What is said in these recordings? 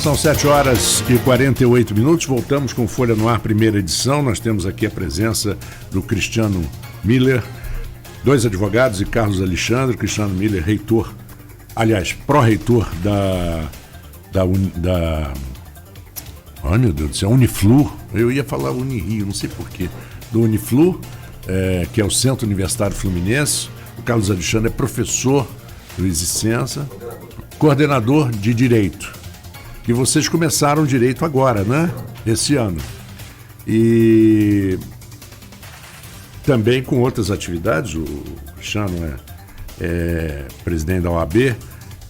São 7h48. Voltamos com Folha no Ar, primeira edição. Nós temos aqui a presença do Cristiano Miller, dois advogados, e Carlos Alexandre. Cristiano Miller, reitor, aliás, pró-reitor ai meu Deus do céu, Uniflu. Eu ia falar Unirio, não sei porquê. Do Uniflu, que é o Centro Universitário Fluminense. O Carlos Alexandre é professor, Luiz Licença, coordenador de Direito. E vocês começaram direito agora, né? Esse ano. E também com outras atividades. O Cristiano é presidente da OAB.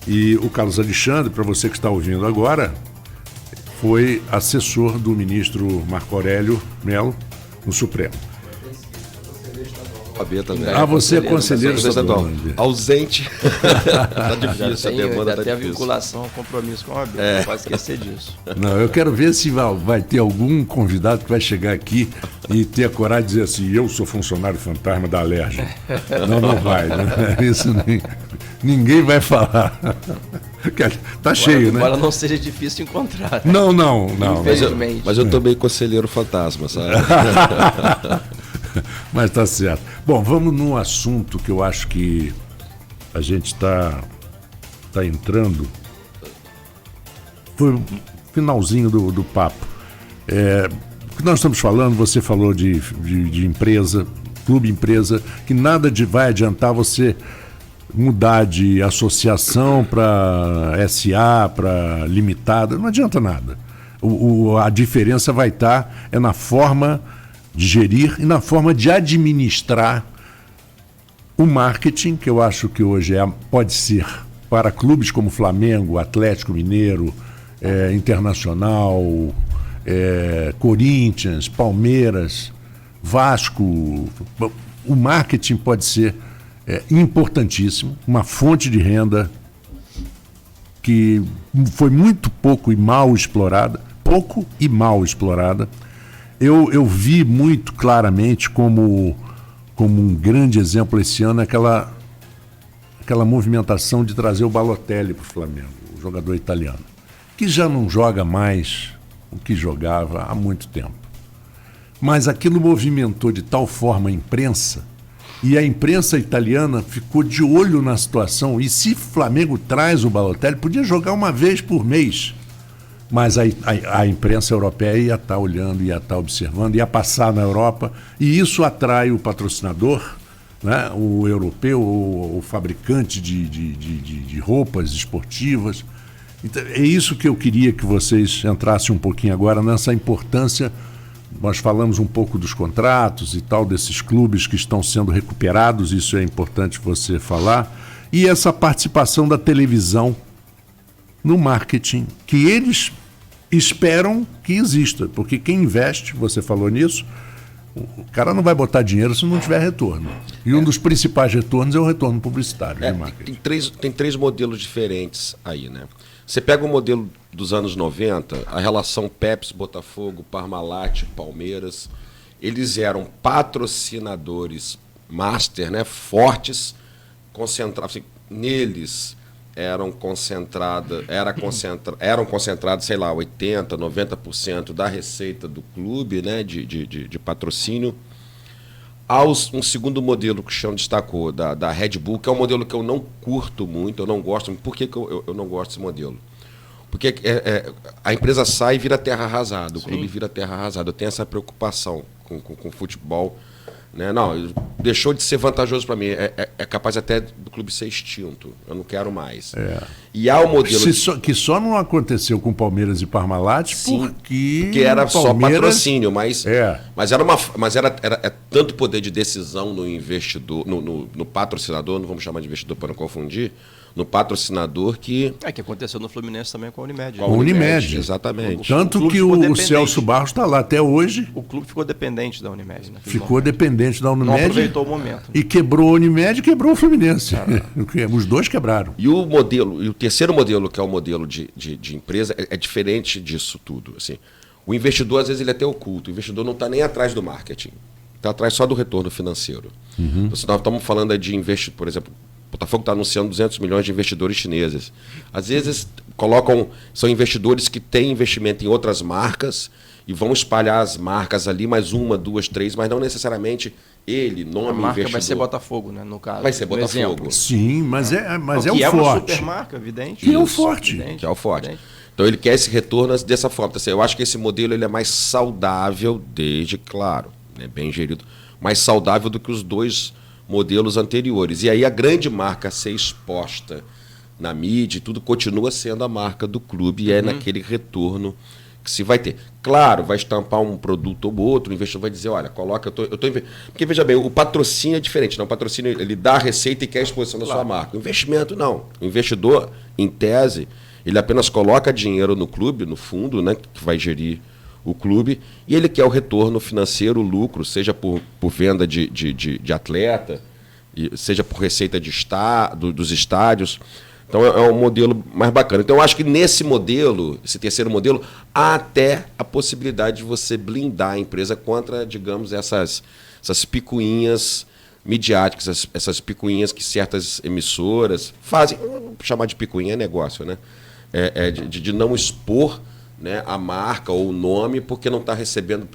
E o Carlos Alexandre, para você que está ouvindo agora, foi assessor do ministro Marco Aurélio Mello no Supremo. Também. Você é conselheiro estadual. Ausente. Tá difícil, a demanda tá até difícil. A vinculação, compromisso com a OAB, não pode esquecer disso. Não, eu quero ver se vai ter algum convidado que vai chegar aqui e ter a coragem de dizer assim: eu sou funcionário fantasma da Alerj. Não vai, né? Isso ninguém vai falar. Tá cheio, né? Embora não seja difícil encontrar. Não. Infelizmente. Mas eu também conselheiro fantasma, sabe? Mas tá certo. Bom, vamos num assunto que eu acho que a gente está entrando. Foi o finalzinho do papo. O que nós estamos falando, você falou de empresa, clube empresa, que nada vai adiantar você mudar de associação para SA, para limitada, não adianta nada. A diferença vai estar na forma de gerir e na forma de administrar o marketing, que eu acho que hoje pode ser para clubes como Flamengo, Atlético Mineiro, Internacional, Corinthians, Palmeiras, Vasco. O marketing pode ser importantíssimo, uma fonte de renda que foi muito pouco e mal explorada. Eu vi muito claramente como um grande exemplo esse ano aquela movimentação de trazer o Balotelli para o Flamengo, o jogador italiano, que já não joga mais o que jogava há muito tempo. Mas aquilo movimentou de tal forma a imprensa, e a imprensa italiana ficou de olho na situação, e se o Flamengo traz o Balotelli, podia jogar uma vez por mês. Mas a imprensa europeia ia estar olhando, ia estar observando, ia passar na Europa, e isso atrai o patrocinador, né? O europeu, o fabricante de roupas esportivas. Então, é isso que eu queria que vocês entrassem um pouquinho agora, nessa importância. Nós falamos um pouco dos contratos e tal, desses clubes que estão sendo recuperados, isso é importante você falar, e essa participação da televisão no marketing, que eles esperam que exista, porque quem investe, você falou nisso, o cara não vai botar dinheiro se não tiver retorno. E um dos principais retornos é o retorno publicitário de marketing. Tem três modelos diferentes aí, né? Você pega o modelo dos anos 90, a relação Pepsi, Botafogo, Parmalat, Palmeiras, eles eram patrocinadores master, né, fortes, concentrados, assim, neles eram concentrados, sei lá, 80%, 90% da receita do clube, né, de patrocínio. Há um segundo modelo que o Chão destacou, da Red Bull, que é um modelo que eu não curto muito, eu não gosto. Por que eu não gosto desse modelo? Porque a empresa sai e vira terra arrasada, o clube vira terra arrasada. Eu tenho essa preocupação com o futebol. Né? Não, deixou de ser vantajoso para mim. É capaz até do clube ser extinto. Eu não quero mais. E há o modelo que só não aconteceu com Palmeiras e Parmalat porque era Palmeiras... só patrocínio, mas era tanto poder de decisão no investidor, no patrocinador, não vamos chamar de investidor para não confundir, no patrocinador que aconteceu no Fluminense também com a Unimed. Com a Unimed, exatamente. Tanto que o Celso Barros está lá até hoje. O clube ficou dependente da Unimed. Né? Ficou dependente da Unimed. Não aproveitou o momento. E quebrou a Unimed e quebrou o Fluminense. Os dois quebraram. E o terceiro modelo, que é o modelo de empresa, é diferente disso tudo. Assim, o investidor, às vezes, ele é até oculto. O investidor não está nem atrás do marketing. Está atrás só do retorno financeiro. Então, se nós estamos falando de investir, por exemplo, o Botafogo está anunciando 200 milhões de investidores chineses. Às vezes, são investidores que têm investimento em outras marcas e vão espalhar as marcas ali, mais uma, duas, três, mas não necessariamente ele, nome, A marca investidor. vai ser Botafogo, né, no caso. Vai ser no Botafogo. exemplo. Sim, mas é Uma forte. supermarca, evidente. Que é o Isso, forte. evidente, Que é o forte. evidente. Então ele quer esse retorno dessa forma. Então, assim, eu acho que esse modelo ele é mais saudável, desde, claro, né, bem gerido, mais saudável do que os dois modelos anteriores. E aí a grande marca a ser exposta na mídia e tudo continua sendo a marca do clube e é naquele retorno que se vai ter. Claro, vai estampar um produto ou outro, o investidor vai dizer, olha, coloca, porque veja bem, o patrocínio é diferente, não? O patrocínio ele dá a receita e quer a exposição da sua marca. O investimento não. O investidor, em tese, ele apenas coloca dinheiro no clube, no fundo, né, que vai gerir o clube, e ele quer o retorno financeiro, o lucro, seja por venda de atleta, seja por receita dos estádios. Então é um modelo mais bacana. Então eu acho que nesse modelo, esse terceiro modelo, há até a possibilidade de você blindar a empresa contra, digamos, essas picuinhas midiáticas, essas picuinhas que certas emissoras fazem. Chamar de picuinha é negócio, né? De não expor, né, a marca ou o nome porque não está recebendo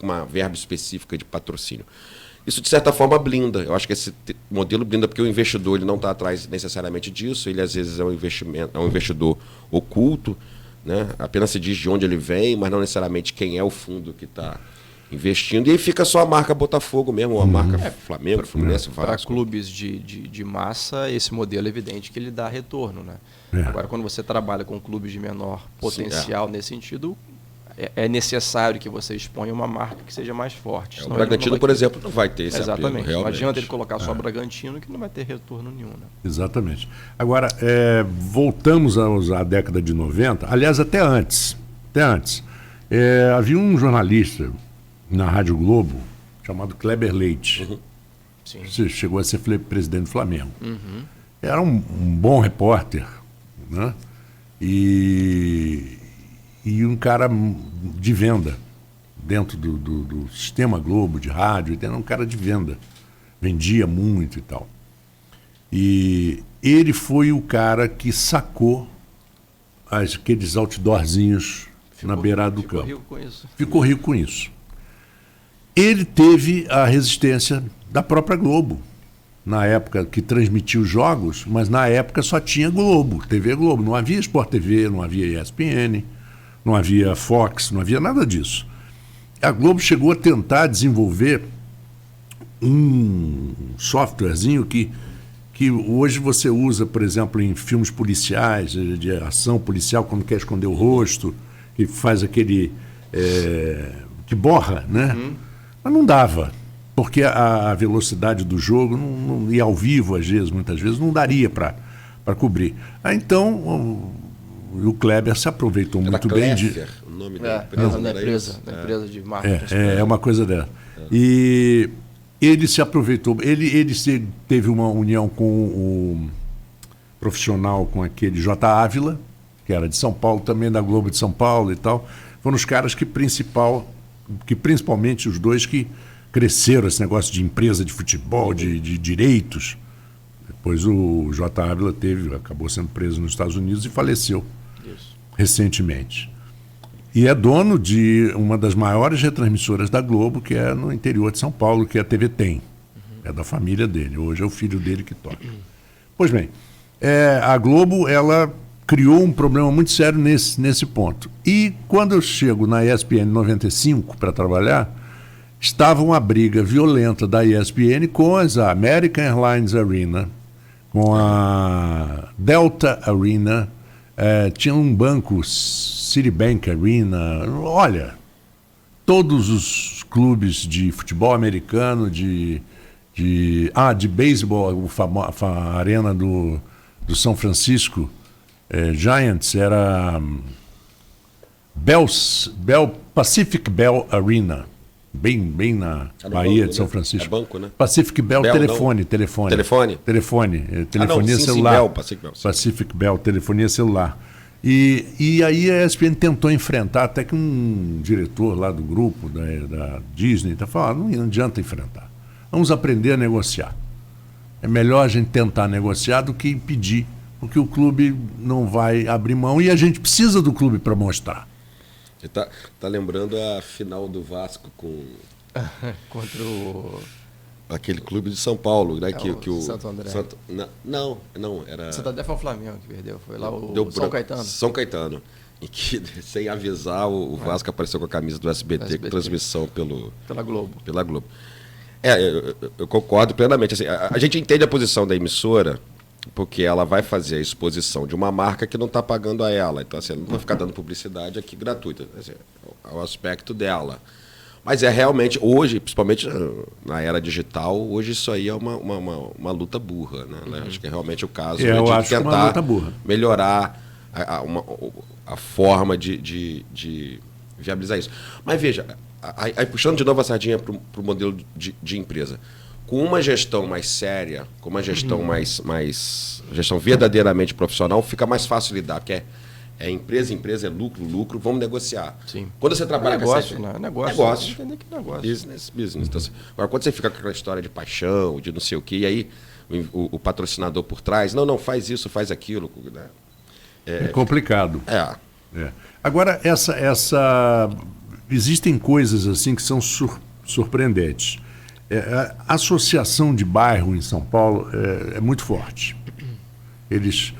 uma verba específica de patrocínio. Isso, de certa forma, blinda. Eu acho que esse modelo blinda porque o investidor ele não está atrás necessariamente disso, ele às vezes é um investidor oculto, né? Apenas se diz de onde ele vem, mas não necessariamente quem é o fundo que está investindo, e aí fica só a marca Botafogo mesmo, ou a marca Flamengo, Fluminense, Para Vasco. clubes de massa, esse modelo é evidente que ele dá retorno, né? Agora, quando você trabalha com clubes de menor potencial nesse sentido, é necessário que você exponha uma marca que seja mais forte. O Bragantino, por exemplo, não vai ter esse apelo, exatamente. realmente. Não adianta ele colocar só Bragantino, que não vai ter retorno nenhum. Né? Exatamente. Agora, voltamos à década de 90, aliás, até antes. Havia um jornalista na Rádio Globo chamado Kleber Leite. Sim. Você chegou a ser presidente do Flamengo. Era um bom repórter, né? E um cara de venda dentro do sistema Globo, de rádio, era um cara de venda. Vendia muito e tal. E ele foi o cara que sacou aqueles outdoorzinhos na beirada do campo. Ficou rico com isso. Ficou rico com isso. Ele teve a resistência da própria Globo, na época que transmitia os jogos, mas na época só tinha Globo, TV Globo. Não havia Sport TV, não havia ESPN, não havia Fox, não havia nada disso. A Globo chegou a tentar desenvolver um softwarezinho que hoje você usa, por exemplo, em filmes policiais, de ação policial, quando quer esconder o rosto, que faz aquele... que borra, né? Mas não dava, porque a velocidade do jogo, e ao vivo, muitas vezes, não daria para cobrir. Então... o Kleber se aproveitou muito bem de... o nome da empresa. Da empresa de marketing. É uma coisa dessa. E ele se aproveitou, ele teve uma união com o profissional, com aquele J. Ávila, que era de São Paulo, também da Globo de São Paulo e tal. Foram os caras que principalmente os dois que cresceram esse negócio de empresa de futebol, de direitos. Depois o J. Ávila acabou sendo preso nos Estados Unidos e faleceu recentemente. E é dono de uma das maiores retransmissoras da Globo, que é no interior de São Paulo, que é a TV Tem. É da família dele. Hoje é o filho dele que toca. Pois bem, a Globo, ela criou um problema muito sério nesse ponto. E quando eu chego na ESPN 95 para trabalhar, estava uma briga violenta da ESPN com a American Airlines Arena, com a Delta Arena, tinha um banco, Citibank Arena, olha, todos os clubes de futebol americano, de beisebol, a arena do São Francisco Giants era Pacific Bell Arena, bem na Bahia de São Francisco. É banco, né? Pacific Bell, telefone. Telefonia celular. Pacific Bell, telefonia celular. E aí a ESPN tentou enfrentar, até que um diretor lá do grupo da Disney falou, não adianta enfrentar. Vamos aprender a negociar. É melhor a gente tentar negociar do que impedir porque o clube não vai abrir mão e a gente precisa do clube para mostrar. Você tá lembrando a final do Vasco com contra o... aquele clube de São Paulo, né? Que o Santo André. Não, era... Santo André foi o Flamengo que perdeu, foi lá o Deu São Caetano. São Caetano. Em que, sem avisar, o Vasco apareceu com a camisa do SBT, com transmissão pela Globo. Pela Globo. Eu concordo plenamente. Assim, a gente entende a posição da emissora, porque ela vai fazer a exposição de uma marca que não está pagando a ela. Então, assim, ela não vai ficar dando publicidade aqui gratuita. Assim, é o aspecto dela. Mas é realmente, hoje, principalmente na era digital, hoje isso aí é uma luta burra. Né? Acho que é realmente o caso de tentar melhorar a forma de viabilizar isso. Mas veja, aí puxando de novo a sardinha para o modelo de empresa, com uma gestão mais séria, com uma gestão gestão verdadeiramente profissional, fica mais fácil lidar, porque é empresa, é lucro, vamos negociar. Sim. Quando você trabalha com essa... Negócio. Entender que negócio. Business. Então, agora, quando você fica com aquela história de paixão, de não sei o quê, e aí o patrocinador por trás, não, faz isso, faz aquilo, né? É complicado. É. Agora, existem coisas assim que são surpreendentes. A associação de bairro em São Paulo é muito forte. Eles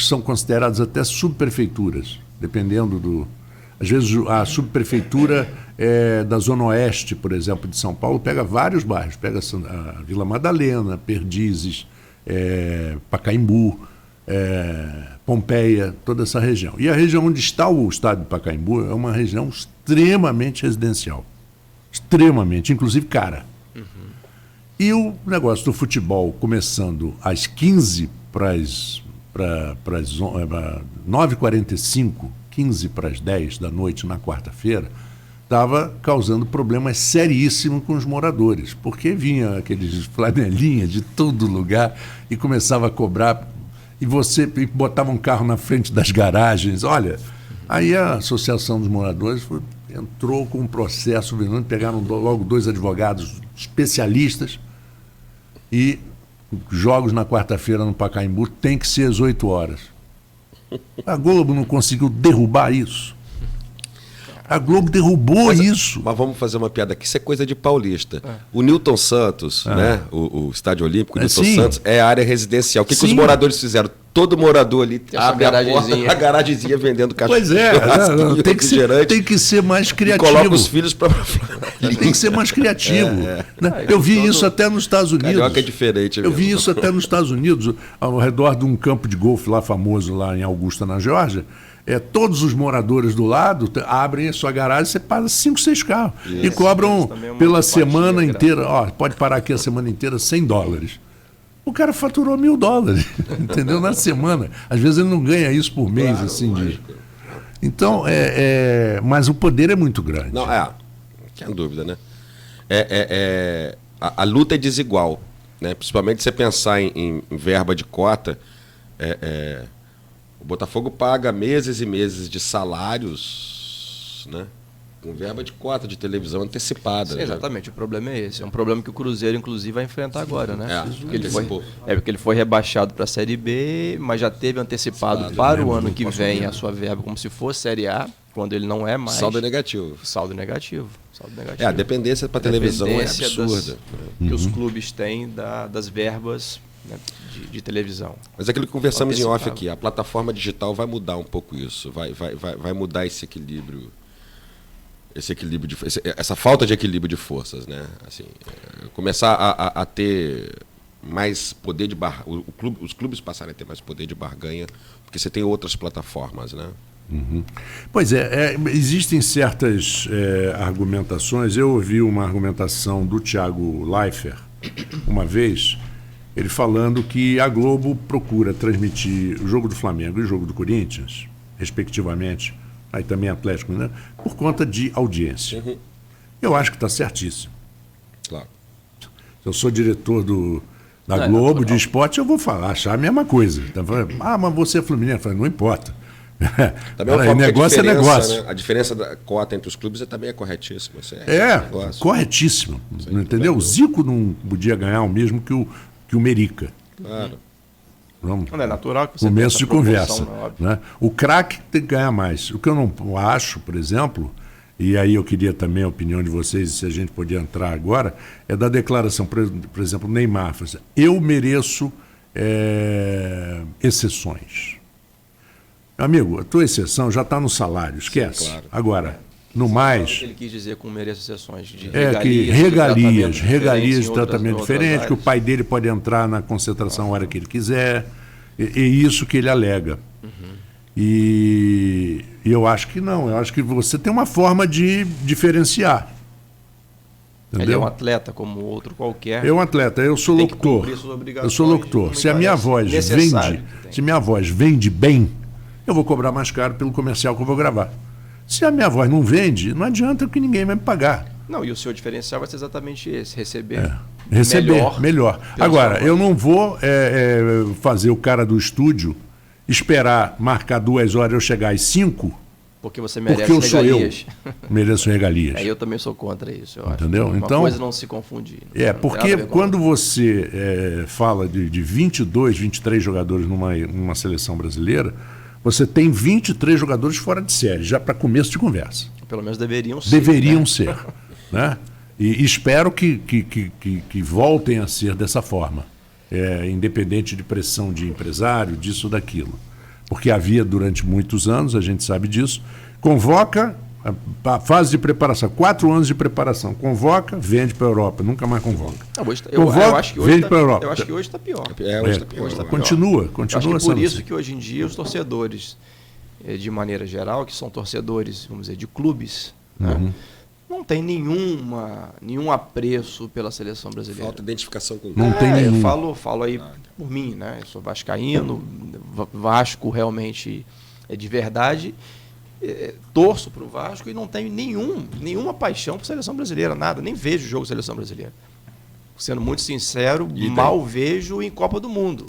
são considerados até subprefeituras, dependendo do... Às vezes a subprefeitura da Zona Oeste, por exemplo, de São Paulo, pega vários bairros. Pega a Vila Madalena, Perdizes, Pacaembu, Pompeia, toda essa região. E a região onde está o estádio de Pacaembu é uma região extremamente residencial. Extremamente, inclusive cara. Uhum. E o negócio do futebol começando às 15 para as 9h45, 15 para as 10 da noite na quarta-feira, estava causando problemas seríssimos com os moradores, porque vinha aqueles flanelinhas de todo lugar e começava a cobrar, e botava um carro na frente das garagens. Olha, aí a Associação dos Moradores entrou com um processo, pegaram logo 2 advogados especialistas e jogos na quarta-feira no Pacaembu tem que ser às 8 horas. A Globo não conseguiu derrubar isso. A Globo derrubou isso. Mas vamos fazer uma piada aqui, isso é coisa de paulista. O Newton Santos, né? O Estádio Olímpico, Newton Santos, é área residencial. O que os moradores fizeram? Todo morador ali abre a garagemzinha vendendo cachorro. Pois tem que ser mais criativo. E coloca os filhos para... Tem que ser mais criativo. Eu vi isso até nos Estados Unidos. Carioca é diferente mesmo. Eu vi isso até nos Estados Unidos, ao redor de um campo de golfe lá famoso, lá em Augusta, na Geórgia. Todos os moradores do lado abrem a sua garagem, você para 5, 6 carros. E cobram pela semana inteira. Pode parar aqui a semana inteira, $100. O cara faturou $1.000, entendeu? Na semana. Às vezes ele não ganha isso por mês, claro, assim. Então, mas o poder é muito grande. Não, sem dúvida, né? A luta é desigual, né? Principalmente se você pensar em verba de cota. O Botafogo paga meses e meses de salários, né? Com verba de cota de televisão antecipada. Sim, exatamente, o problema é esse. É um problema que o Cruzeiro, inclusive, vai enfrentar agora, né? Porque ele foi rebaixado para a Série B, mas já teve antecipado para o ano que vem a sua verba como se fosse Série A, quando ele não é mais. Saldo negativo. Saldo negativo. A dependência para televisão é absurda. Que os clubes têm das verbas, né, de televisão. Mas aquilo que conversamos em off aqui, a plataforma digital vai mudar um pouco isso, vai mudar esse equilíbrio. Essa falta de equilíbrio de forças, né? Assim, começar a ter mais poder de barganha, os clubes passarem a ter mais poder de barganha, porque você tem outras plataformas, né? Uhum. Pois existem certas argumentações. Eu ouvi uma argumentação do Thiago Leifert uma vez, ele falando que a Globo procura transmitir o jogo do Flamengo e o jogo do Corinthians, respectivamente, aí também Atlético, né, por conta de audiência. Uhum. Eu acho que está certíssimo. Claro. Se eu sou diretor da Globo, de esporte, eu vou achar a mesma coisa. Mas você é Fluminense? Eu falei, não importa. Também negócio é negócio. Né? A diferença da cota entre os clubes também é corretíssima. Corretíssimo. Entendeu? O Zico não podia ganhar o mesmo que o Merica. Claro. Vamos, não é natural que você começo de conversa. Né? Né? O craque tem que ganhar mais. O que eu não acho, por exemplo, e aí eu queria também a opinião de vocês, se a gente podia entrar agora, é da declaração, por exemplo, Neymar. Eu mereço exceções. Amigo, a tua exceção já está no salário, esquece. Sim, claro. Agora, no mais... O que ele quis dizer com mereço exceções? De regalias de tratamento diferente, que o pai dele pode entrar na concentração a hora que ele quiser, e isso que ele alega. E eu acho que não, eu acho que você tem uma forma de diferenciar. Entendeu? Ele é um atleta como outro qualquer. É um atleta, eu sou locutor. Eu sou locutor. Se a minha voz vende bem, eu vou cobrar mais caro pelo comercial que eu vou gravar. Se a minha voz não vende, não adianta que ninguém vai me pagar. Não, e o seu diferencial vai ser exatamente esse, receber melhor. Agora, eu não vou fazer o cara do estúdio esperar marcar 2 horas e eu chegar às 5, porque você merece porque regalias. Mereço regalias. Eu também sou contra isso, eu Entendeu? acho. Então, coisa não se confundir. Porque quando você fala de 22, 23 jogadores numa seleção brasileira, você tem 23 jogadores fora de série, já para começo de conversa. Pelo menos deveriam ser. Deveriam ser. Né? E espero que voltem a ser dessa forma, independente de pressão de empresário, disso ou daquilo. Porque havia durante muitos anos, a gente sabe disso, convoca a fase de preparação, 4 anos de preparação, convoca, vende para a Europa, nunca mais convoca. Eu acho que hoje vende para a Europa. Eu acho que hoje está pior. Continua por isso que hoje em dia os torcedores, de maneira geral, que são torcedores, vamos dizer, de clubes, né, não tem nenhum apreço pela seleção brasileira. Falta identificação com o Não tem nenhum. Eu falo aí por mim, né? Eu sou vascaíno, Vasco realmente é de verdade. Torço para o Vasco e não tenho nenhuma paixão por seleção brasileira, nada, nem vejo jogo de seleção brasileira. Sendo muito sincero, mal vejo em Copa do Mundo.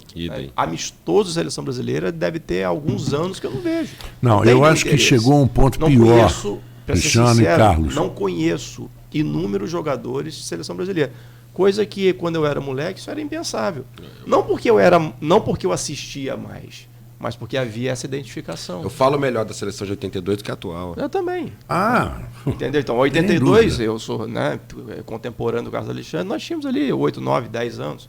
Amistoso de seleção brasileira deve ter alguns anos que eu não vejo. Não, eu acho que chegou a um ponto pior, Cristiano e Carlos. Não conheço inúmeros jogadores de seleção brasileira. Coisa que, quando eu era moleque, isso era impensável. Não porque eu assistia mais, mas porque havia essa identificação. Eu falo melhor da seleção de 82 do que a atual. Eu também. Entendeu? Então, 82, eu sou contemporâneo do Carlos Alexandre, nós tínhamos ali 8, 9, 10 anos.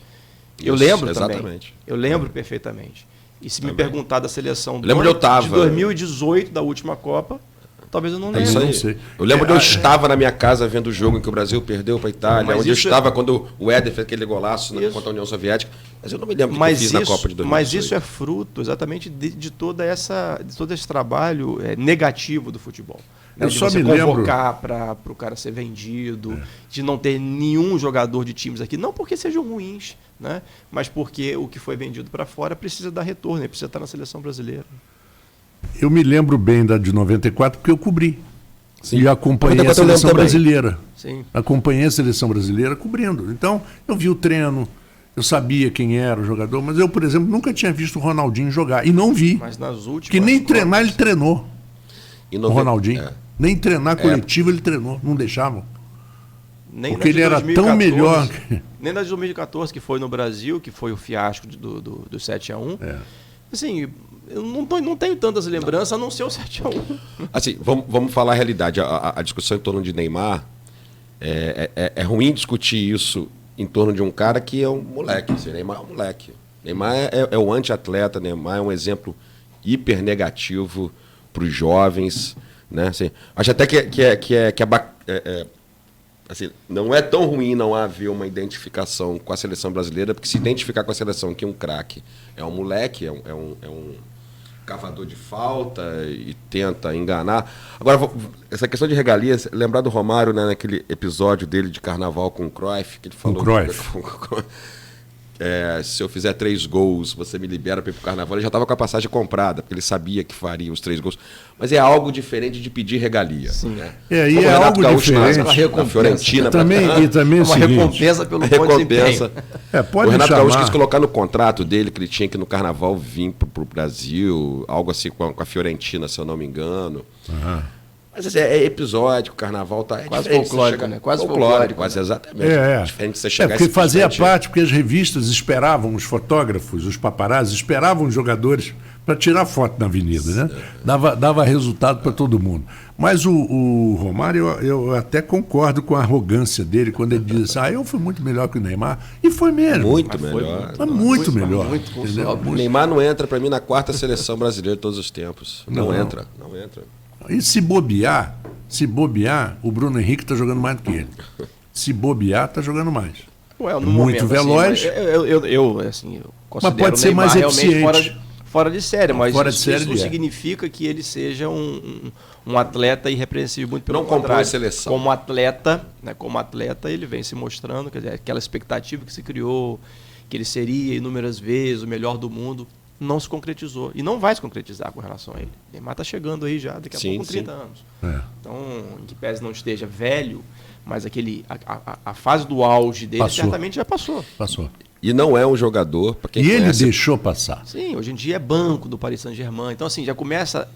Eu lembro também. Eu lembro perfeitamente. E se me perguntar da seleção de 2018, da última Copa, talvez eu não lembre. Não sei. Eu lembro de eu estava na minha casa vendo o jogo em que o Brasil perdeu para a Itália, onde eu estava quando o Éder fez aquele golaço contra a União Soviética. Mas eu não me lembro do que eu fiz na Copa de 2018. Mas isso é fruto exatamente de todo esse trabalho negativo do futebol. Né? Eu de só você me convocar para o cara ser vendido, de não ter nenhum jogador de times aqui, não porque sejam ruins, né? Mas porque o que foi vendido para fora precisa dar retorno, precisa estar na seleção brasileira. Eu me lembro bem da de 94 porque eu cobri. Sim. E acompanhei a seleção brasileira. Sim. Acompanhei a seleção brasileira cobrindo. Então, eu vi o treino, eu sabia quem era o jogador, mas eu, por exemplo, nunca tinha visto o Ronaldinho jogar. E não vi. Mas nas últimas. Que nem treinar ele treinou. O Ronaldinho. Nem treinar coletivo ele treinou. Não deixavam. Porque ele era 2014, tão melhor. Nem na de 2014, que foi no Brasil, que foi o fiasco do 7-1. Assim, eu não tenho tantas lembranças, a não ser o 7-1. Assim, vamos falar a realidade. A discussão em torno de Neymar, é ruim discutir isso em torno de um cara que é um moleque. Assim, Neymar é um moleque. Neymar é o anti-atleta, Neymar é um exemplo hiper negativo para os jovens. Né? Assim, acho até assim, não é tão ruim não haver uma identificação com a seleção brasileira, porque se identificar com a seleção que um craque é um moleque, é um cavador de falta e tenta enganar. Agora, essa questão de regalias, lembrar do Romário, né, naquele episódio dele de carnaval com o Cruyff, que ele falou... se eu fizer 3 gols, você me libera para ir para o carnaval. Ele já estava com a passagem comprada, porque ele sabia que faria os 3 gols. Mas é algo diferente de pedir regalia. Sim. Né? E é algo diferente. Na Fiorentina. Também é uma recompensa pelo bom desempenho. O Renato Gaúcho quis colocar no contrato dele que ele tinha que no carnaval vir para o Brasil, algo assim com a Fiorentina, se eu não me engano. Mas assim, é episódico, carnaval tá... Quase folclórico, né? Quase folclórico. Quase exatamente. Diferente de você chegar porque fazia parte, porque as revistas esperavam, os fotógrafos, os paparazzi, esperavam os jogadores para tirar foto na avenida, né? Dava resultado para todo mundo. Mas o Romário, eu até concordo com a arrogância dele quando ele diz eu fui muito melhor que o Neymar. E foi mesmo. Muito melhor. Muito melhor. O Neymar não entra, para mim, na 4ª seleção brasileira de todos os tempos. Não entra. E se bobear, o Bruno Henrique está jogando mais do que ele. Se bobear, está jogando mais. No muito momento, veloz. Assim, eu considero mas pode ser mais eficiente. Fora de série, mas isso não significa que ele seja um atleta irrepreensível, muito pelo contrário. Não compõe seleção. Como atleta, ele vem se mostrando, quer dizer, aquela expectativa que se criou, que ele seria inúmeras vezes o melhor do mundo, não se concretizou. E não vai se concretizar com relação a ele. O Neymar está chegando aí já, daqui a pouco com 30 anos. Então, em que pese não esteja velho, mas a fase do auge dele certamente já passou. E não é um jogador... Pra quem conhece, ele deixou passar. Sim, hoje em dia é banco do Paris Saint-Germain. Então, assim, já começa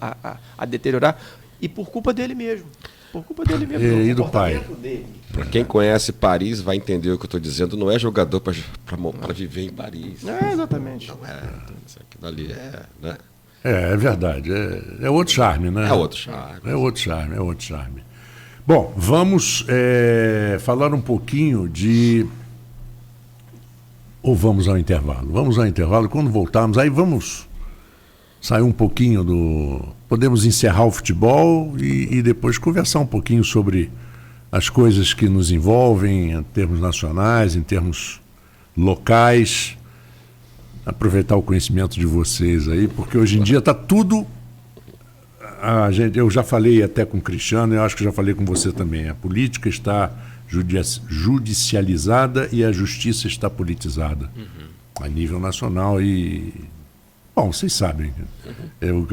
a deteriorar. E por culpa dele mesmo. E do pai. Para quem conhece Paris vai entender o que eu estou dizendo. Não é jogador para viver em Paris. Exatamente. Não é. Aquilo ali né? É verdade. É outro charme, né? É outro charme. Bom, vamos falar um pouquinho de... Ou vamos ao intervalo? Vamos ao intervalo. Quando voltarmos, aí vamos sair um pouquinho do... Podemos encerrar o futebol e depois conversar um pouquinho sobre as coisas que nos envolvem em termos nacionais, em termos locais. Aproveitar o conhecimento de vocês aí, porque hoje em dia está tudo... eu já falei até com o Cristiano, eu acho que já falei com você também. A política está judicializada e a justiça está politizada a nível nacional bom, vocês sabem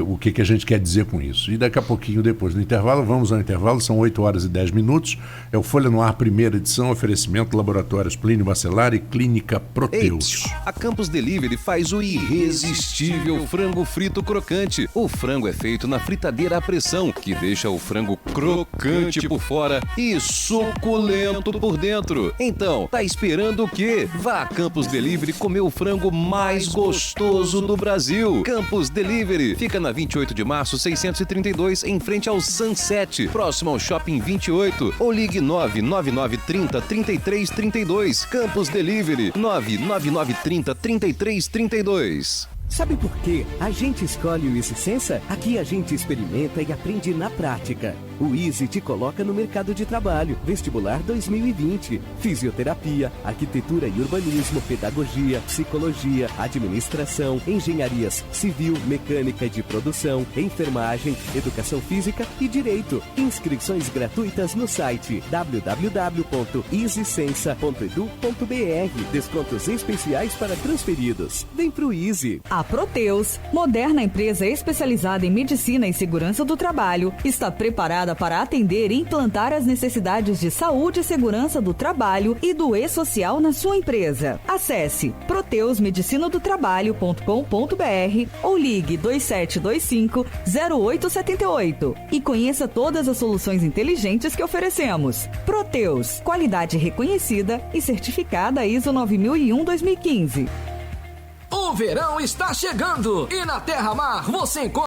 o que a gente quer dizer com isso. E daqui a pouquinho, depois do intervalo, vamos ao intervalo, são 8h10. É o Folha no Ar, primeira edição, oferecimento Laboratórios Plínio Bacelar e Clínica Proteus. A Campos Delivery faz o irresistível frango frito crocante. O frango é feito na fritadeira à pressão, que deixa o frango crocante por fora e suculento por dentro. Então, tá esperando o quê? Vá a Campos Delivery comer o frango mais gostoso do Brasil. Campos Delivery. Fica na 28 de março, 632, em frente ao Sunset, próximo ao Shopping 28. Ou ligue 99930-3332. Campos Delivery, 99930-3332. Sabe por quê? A gente escolhe o Easy Sensa? Aqui a gente experimenta e aprende na prática. O Easy te coloca no mercado de trabalho. Vestibular 2020. Fisioterapia, arquitetura e urbanismo, pedagogia, psicologia, administração, engenharias civil, mecânica e de produção, enfermagem, educação física e direito. Inscrições gratuitas no site www.easysensa.edu.br. Descontos especiais para transferidos. Vem pro Easy. A Proteus, moderna empresa especializada em medicina e segurança do trabalho, está preparada para atender e implantar as necessidades de saúde e segurança do trabalho e do e-social na sua empresa. Acesse proteusmedicinadotrabalho.com.br ou ligue 2725-0878 e conheça todas as soluções inteligentes que oferecemos. Proteus, qualidade reconhecida e certificada ISO 9001-2015. O verão está chegando e na Terra Mar você encontra